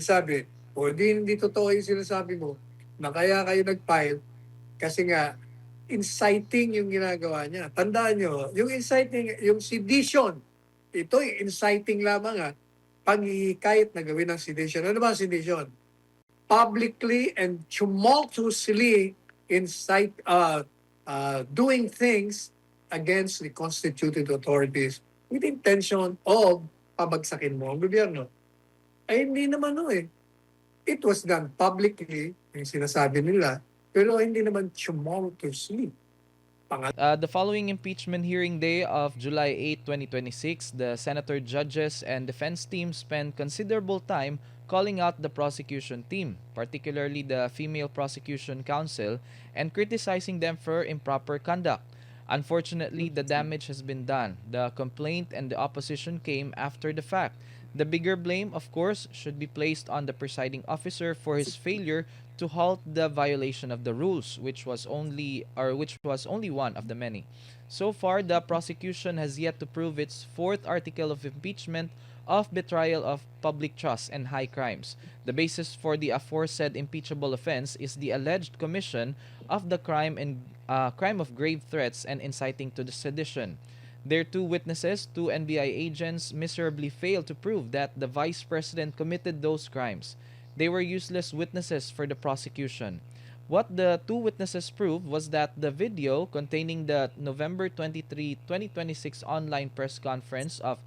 nagsabi, o hindi totoo yung sinasabi mo, na kaya kayo nag-file kasi nga inciting yung ginagawa niya. Tandaan nyo, yung inciting, yung sedition, ito inciting lamang paghihikayat na gawin ng sedition. Ano ba ang sedition? Publicly and tumultuously doing things against the constituted authorities with intention of pabagsakin mo ang gobyerno. Ay hindi naman It was done publicly, yung sinasabi nila, pero hindi naman tumultuously. The following impeachment hearing day of July 8, 2026, the senator, judges, and defense team spent considerable time calling out the prosecution team, particularly the female prosecution counsel, and criticizing them for improper conduct. Unfortunately, the damage has been done. The complaint and the opposition came after the fact. The bigger blame, of course, should be placed on the presiding officer for his failure to halt the violation of the rules, which was only one of the many. So far, the prosecution has yet to prove its fourth article of impeachment of betrayal of public trust and high crimes. The basis for the aforesaid impeachable offense is the alleged commission of the crime of grave threats and inciting to the sedition. Their two witnesses, two NBI agents, miserably failed to prove that the vice president committed those crimes. They were useless witnesses for the prosecution. What the two witnesses proved was that the video containing the November 23, 2026 online press conference of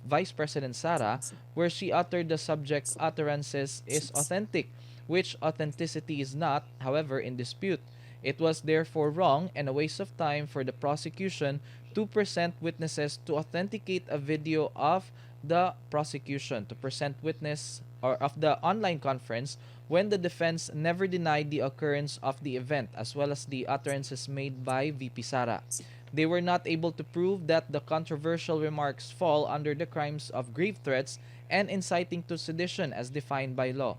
Vice President Sara, where she uttered the subject utterances, is authentic, which authenticity is not, however, in dispute. It was therefore wrong and a waste of time for the prosecution to present witnesses to authenticate a video of the prosecution, to present witness or of the online conference when the defense never denied the occurrence of the event as well as the utterances made by VP Sara. They were not able to prove that the controversial remarks fall under the crimes of grave threats and inciting to sedition as defined by law.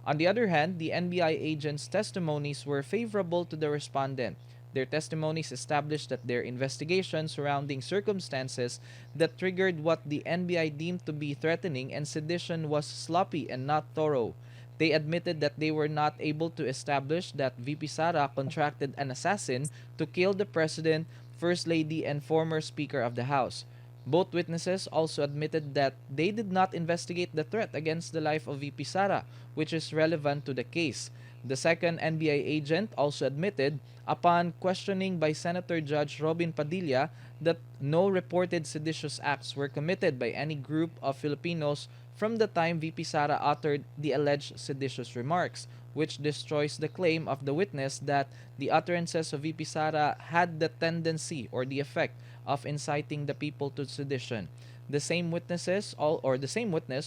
On the other hand, the NBI agents' testimonies were favorable to the respondent. Their testimonies established that their investigation surrounding circumstances that triggered what the NBI deemed to be threatening and sedition was sloppy and not thorough. They admitted that they were not able to establish that VP Sara contracted an assassin to kill the President, First Lady, and former Speaker of the House. Both witnesses also admitted that they did not investigate the threat against the life of VP Sara, which is relevant to the case. The second NBI agent also admitted, upon questioning by Senator Judge Robin Padilla, that no reported seditious acts were committed by any group of Filipinos from the time VP Sara uttered the alleged seditious remarks, which destroys the claim of the witness that the utterances of VP Sara had the tendency or the effect of inciting the people to sedition. The same witness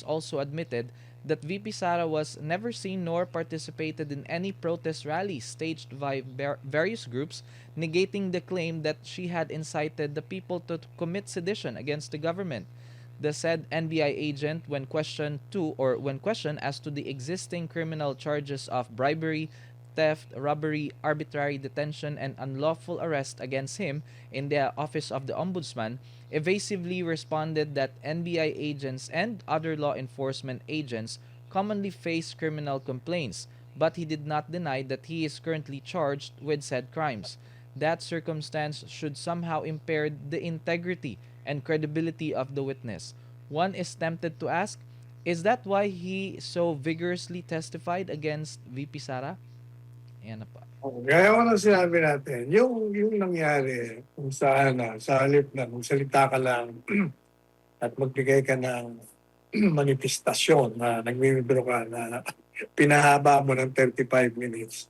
also admitted that VP Sara was never seen nor participated in any protest rallies staged by various groups, negating the claim that she had incited the people to commit sedition against the government. The said NBI agent, when questioned as to the existing criminal charges of bribery, theft, robbery, arbitrary detention, and unlawful arrest against him in the office of the Ombudsman, evasively responded that NBI agents and other law enforcement agents commonly face criminal complaints, but he did not deny that he is currently charged with said crimes. That circumstance should somehow impair the integrity and credibility of the witness. One is tempted to ask, is that why he so vigorously testified against VP Sara? Ayan na pa. Gaya ko na sinabi natin, yung nangyari kung saan sa halip na magsalita ka lang at magbigay ka ng manifestasyon na nagmimibro ka na pinahaba mo ng 35 minutes.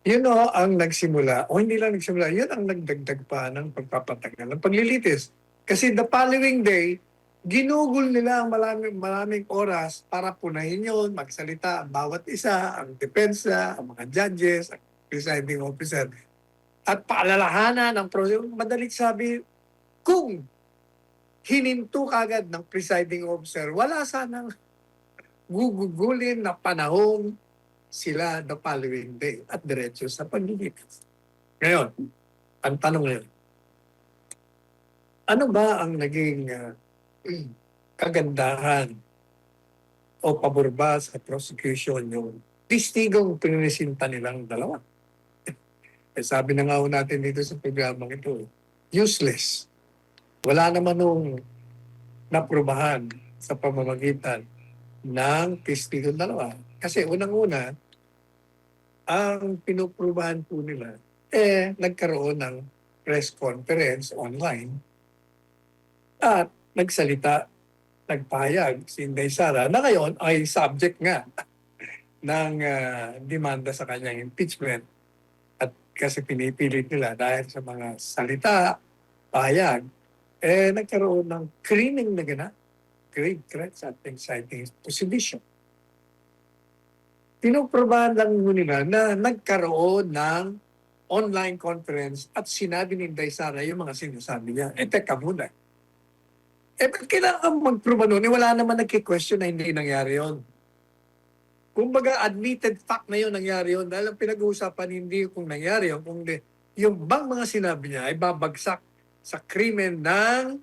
Yun ang nagsimula, o hindi lang nagsimula, yun ang nagdagdag pa ng pagpapatagal, ng paglilitis. Kasi the following day, ginugol nila ang maraming oras para punahin yun, magsalita ang bawat isa, ang depensa, ang mga judges, ang presiding officer. At paalalahanan ng proseso, madalit sabi, kung hininto kagad ng presiding officer, wala sanang gugugulin na panahon sila the following day at diretso sa paglilitis. Ngayon, ang tanong ngayon, ano ba ang naging kagandahan o pabor ba sa prosecution yung testigong pinresinta nilang dalawa. Eh, sabi na nga ho natin dito sa programang ito, useless. Wala naman nung naprubahan sa pamamagitan ng testigong dalawa. Kasi unang-una, ang pinuprubahan po nila, nagkaroon ng press conference online at nagsalita, nagpahayag si Inday Sara na ngayon ay subject nga ng demanda sa kanyang impeachment. At kasi pinipilit nila dahil sa mga salita, pahayag, nagkaroon ng criminal na ganap, grave threats at inciting to sedition. Pinuprobahan lang nila na nagkaroon ng online conference at sinabi ni Inday Sara yung mga sinasabi niya. Teka muna. Ba't kailangan mag-prove nun? Wala naman nagki-question na hindi nangyari yon. Kumbaga, admitted fact na yun nangyari yun. Dahil ang pinag-uusapan hindi kung nangyari yun, kundi yung bang mga sinabi niya ay babagsak sa krimen ng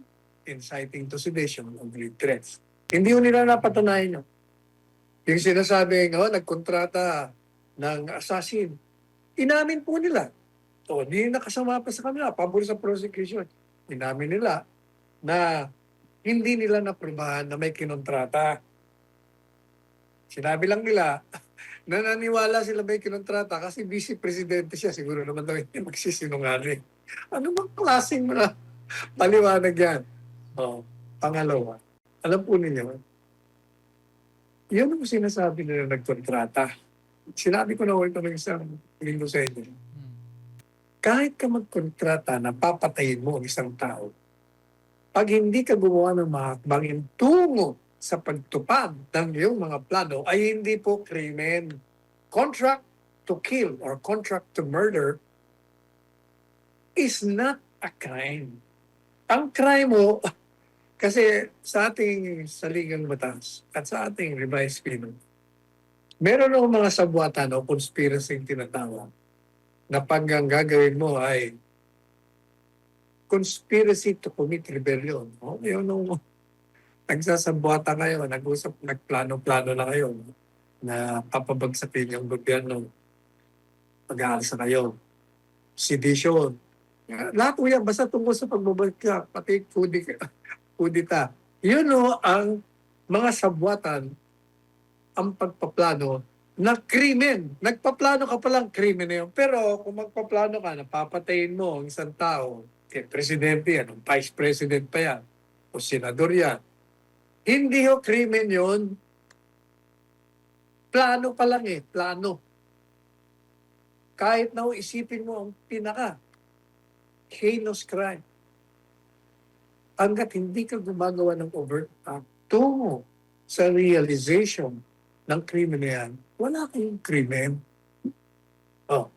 inciting to sedition o grave threats. Hindi yun nila napatunayan yun. Yung sinasabi, nagkontrata ng assassin, inamin po nila. O, di nakasama pa sa kanila, pabor sa prosecution. Inamin nila na hindi nila naprobahan na may kinontrata. Sinabi lang nila na naniwala sila may kinontrata kasi vice-presidente siya. Siguro naman daw hindi magsisinungaling. Ano bang klaseng mga paliwanag yan? O, pangalawa, alam po ninyo, yun ang sinasabi nila nagkontrata. Sinabi ko na ito ng isang linggo sa inyo. Kahit ka magkontrata na papatayin mo ang isang tao, pag hindi ka gumawa ng mga hakbangin tungo sa pagtupad ng iyong mga plano, ay hindi po krimen. Contract to kill or contract to murder is not a crime. Ang crime mo, kasi sa ating saligang batas at sa ating revised penal, meron ng mga sabwatan o conspiracy yung tinatawag na pag ang gagawin mo ay conspiracy to commit rebellion. O, yun nung nagsasabwata kayo, nagplano-plano na kayo na papabagsakin yung gobyerno, mag-aalsa kayo. Sedition. Lahat po yan, basta tungkol sa pagbabagsak, pati kudita. Yun ang mga sabwatan, ang pagpaplano na krimen. Nagpaplano ka palang krimen na yun. Pero kung magpaplano ka, napapatayin mo ang isang tao, presidente yan, o vice president pa yan, o senador yan, hindi ho krimen yun. Plano pa lang plano. Kahit na isipin mo ang pinaka heinous crime. Hanggat hindi ka gumagawa ng overt act tungo sa realization ng krimen na yan, wala kayong krimen. Oh,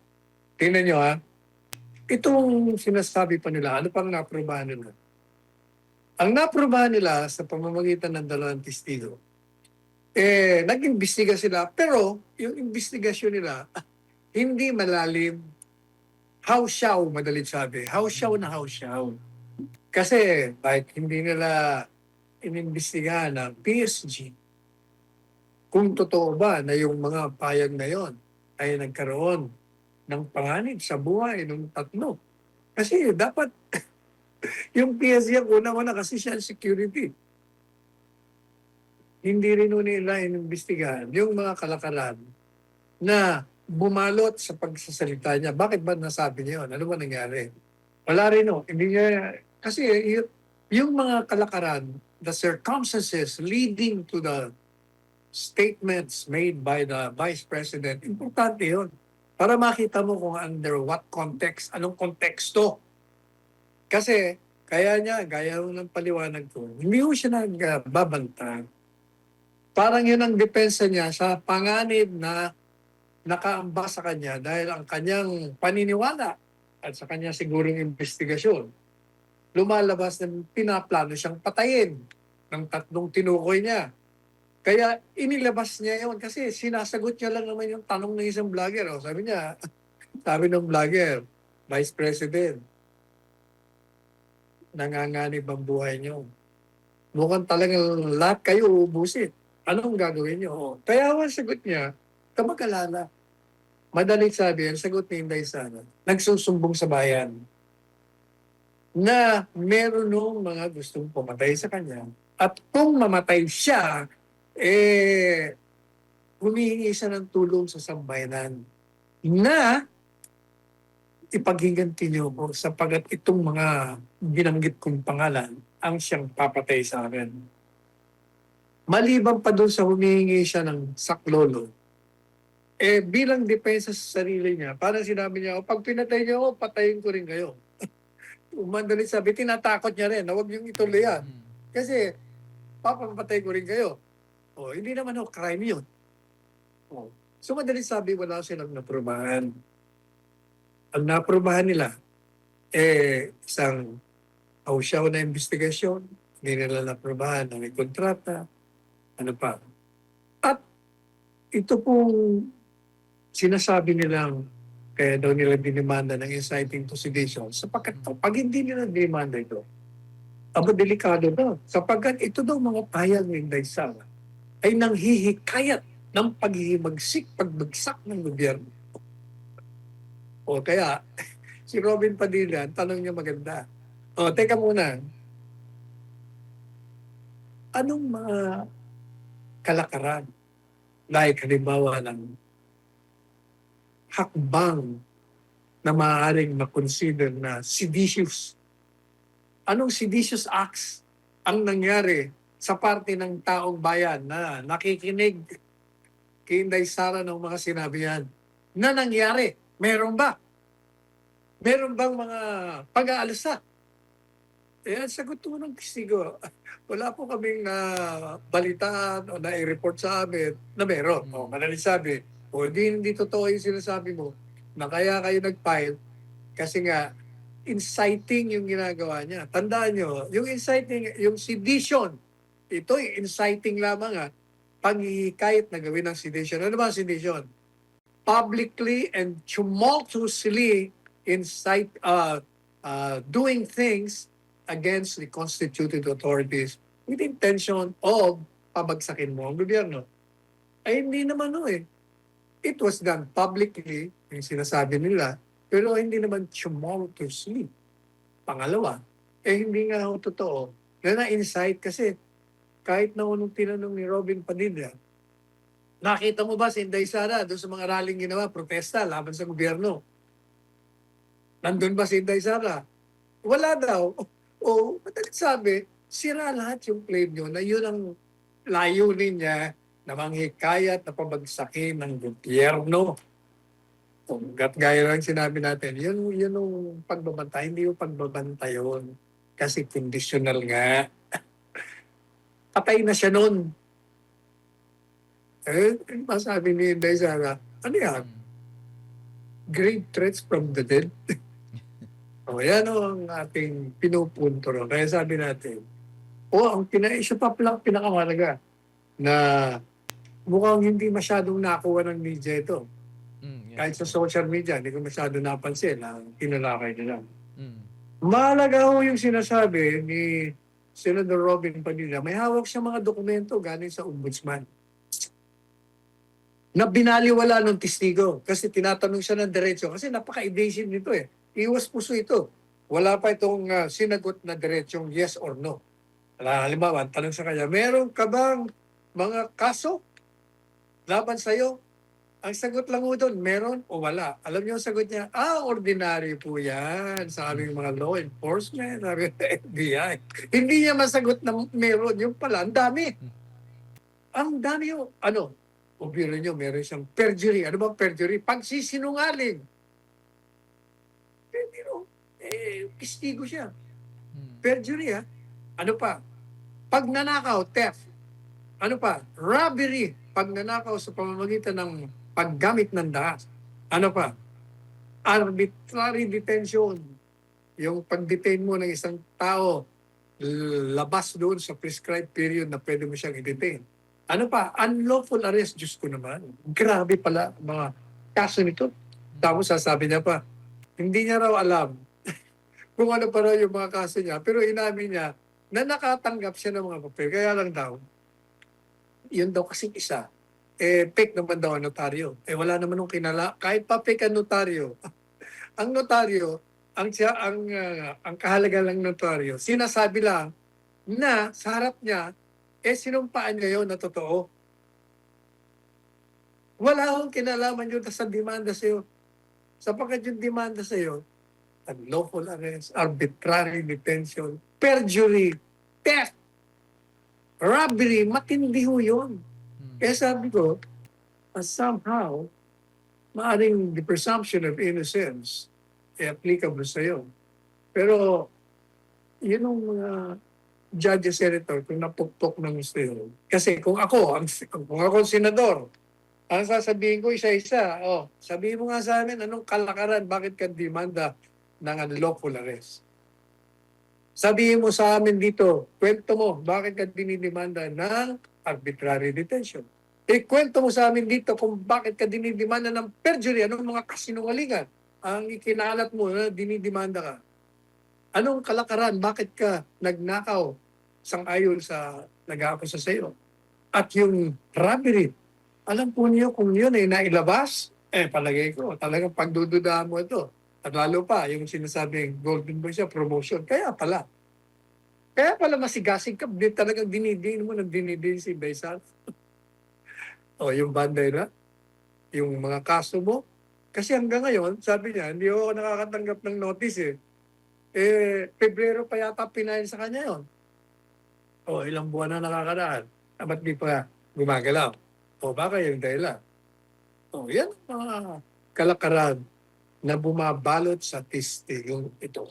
tingnan nyo itong sinasabi pa nila, ano pang naprobahan nila? Ang naprobahan nila sa pamamagitan ng dalawang testigo, nag-imbestiga sila, pero yung investigasyon nila, hindi malalim. Hausyaw, madalit sabi. Hausyaw na hausyaw. Kasi kahit hindi nila inimbestigahan ng PSG, kung totoo ba na yung mga payag na yon ay nagkaroon ng panganib sa buhay ng tatlo. Kasi dapat yung PSG ang unang-una kasi siya security. Hindi rin nila inimbestigahan yung mga kalakalan na bumalot sa pagsasalita niya. Bakit ba nasabi niya yun? Ano ba nangyari? Wala rin Hindi niya, kasi yung mga kalakaran, the circumstances leading to the statements made by the Vice President, importante yun. Para makita mo kung under what context, anong konteksto. Kasi, kaya niya, gaya ng paliwanag ko, hindi ko siya nagbabanta. Parang yun ang depensa niya sa panganib na nakaamba sa kanya dahil ang kanyang paniniwala at sa kanya sigurong investigasyon, lumalabas na pinaplano siyang patayin ng tatlong tinukoy niya. Kaya inilabas niya yun kasi sinasagot niya lang naman yung tanong ng isang vlogger. Sabi niya, sabi ng vlogger, Vice President, nanganganib ang buhay niyo. Mukhang talagang lahat kayo uubusin. Anong gagawin niyo? Oh, kaya ang sagot niya, kamag-alala. Madalit sabi, ang sagot ni Inday Sara, nagsusumbong sa bayan na meron nung mga gustong pumatay sa kanya. At kung mamatay siya, humihingi siya ng tulong sa sambayanan na ipaghiganti niyo ko sapagat itong mga binanggit kong pangalan ang siyang papatay sa akin. Maliban pa doon sa humihingi siya ng saklolo, bilang depensa sa sarili niya, parang sinabi niya, pag pinatay niyo ako, patayin ko rin kayo. Umandali sabi, tinatakot niya rin na huwag niyong ituloy yan. Kasi, papapatay ko rin kayo. Hindi naman crime yun. So, madali sabi, wala silang naprubahan. Ang naprubahan nila, isang pausyaw na investigasyon, hindi nila naprubahan ng may kontrata, ano pa. At ito pong sinasabi nilang kaya daw nila dinimanda ng inciting to sedition sapagkat pag hindi nila dinimanda ito, delikado daw. Sapagkat ito daw mga pahayag ng Inday Sara ay nanghihikayat ng paghihimagsik, pagbagsak ng gobyerno. Kaya, si Robin Padilla, tanong niya maganda. Teka muna, anong mga kalakaran, like halimbawa ng hakbang na maaaring makonsider na seditious? Anong seditious acts ang nangyari sa parte ng taong bayan na nakikinig kay Inday Sara ng mga sinabi yan? Na nangyari? Meron ba? Meron bang mga pag-aalsa? Ang sagot po ng testigo, wala po kaming balitaan o na-report sa amin na meron. Madaling sabi, hindi totoo yung sinasabi mo na kaya kayo nag-file kasi nga inciting yung ginagawa niya. Tandaan nyo, yung inciting, yung sedition, ito inciting lamang panghihikayat na gawin ng sedition. Ano ba ang sedition? Publicly and tumultuously incite, doing things against the constituted authorities with intention of pabagsakin mo ang gobyerno. Hindi naman It was done publicly, yung sinasabi nila, pero hindi naman tumultuously. Pangalawa, hindi nga totoo na na-incite kasi kahit na unang tinanong ni Robin Padilla, nakita mo ba si Inday Sara doon sa mga rallying ginawa, protesta laban sa gobyerno? Nandun ba si Inday Sara? Wala daw. Madalit sabi, sira lahat yung claim nyo na yun ang layunin niya na manghikayat na pabagsakin ng gobyerno. Gaya lang sinabi natin, yun yung pagbabantay, hindi yung pagbabantay yun. Kasi conditional nga. Patay na siya nun. Masabi ni Inday Sara, ano yan? Grave threats from the dead. Yan ang ating pinupunto ron. Kaya sabi natin, ang isa pa pala pinakamalaga na mukhang hindi masyadong nakuha ng media ito. Kahit sa social media, hindi ko masyado napansin na tinalakay nila. Mahalaga yung sinasabi ni Senator Robin Padilla, may hawak siya mga dokumento galing sa ombudsman na binaliwala ng testigo kasi tinatanong siya ng diretso kasi napaka-evasive nito Iwas puso ito. Wala pa itong sinagot na diretsong yes or no. Halimbawa, tanong sa kanya, meron ka bang mga kaso laban sa'yo? Ang sagot lang mo doon, meron o wala. Alam niyo ang sagot niya, ordinary po yan sa aming mga law enforcement, sabi ng FBI. Hindi niya masagot na meron. Yung pala, ang dami. Ang dami yung, o biro niyo, meron siyang perjury. Ano ba perjury? Pagsisinungaling. Testigo siya. Perjury Ano pa? Pagnanakaw, theft. Ano pa? Robbery. Pagnanakaw sa pamamagitan ng paggamit ng dahas. Ano pa? Arbitrary detention. Yung pag-detain mo ng isang tao labas doon sa prescribed period na pwede mo siyang i-detain. Ano pa? Unlawful arrest. Diyos ko naman. Grabe pala mga kaso nito. Tapos sasabi niya pa, hindi niya raw alam kung ano pa raw yung mga kaso niya. Pero inamin niya na nakatanggap siya ng mga papel. Kaya lang daw, yun daw kasing isa, fake naman daw ang notaryo. Wala naman nung kahit pa fake ang notaryo, ang notaryo, ang kahalaga lang ng notaryo, sinasabi lang na sa harap niya, sinumpaan niya yun na totoo. Wala akong kinalaman yun sa demanda sa'yo. Sapagkat yung demanda sa'yo, unlawful arrest, arbitrary detention, perjury, theft, robbery, matindi ho yun. Kaya sabi ko, somehow, maaring the presumption of innocence applicable sa'yo. Pero, yun ang mga judge senator kung napukpok ng gusto yun. Kasi kung ako ang senador, ang sasabihin ko isa-isa, sabihin mo nga sa amin, anong kalakaran, bakit ka demanda ng unlawful arrest? Sabihin mo sa amin dito, kwento mo, bakit ka dinidemanda ng arbitrary detention? Kwento mo sa amin dito kung bakit ka dinidemanda ng perjury, anong mga kasinungalingan ang ikinalat mo na dinidemanda ka? Anong kalakaran, bakit ka nagnakaw sang-ayon sa nag-aakusa sa iyo? At yung robbery, alam po niyo kung yun ay nailabas, palagay ko, talagang pagdududahan mo ito. At lalo pa, yung sinasabing golden boy siya, promotion. Kaya pala masigasig ka, talagang dinidiin mo ng dinidiin si Baysal. Yung banday na, yung mga kaso mo. Kasi hanggang ngayon, sabi niya, hindi ako nakakatanggap ng notice Pebrero pa yata pinahin sa kanya yon. Ilang buwan na nakakaraan. Ba't di pa gumagalaw? Baka yung dahilan. Yan ang mga kalakaran na bumabalot sa testigong ito.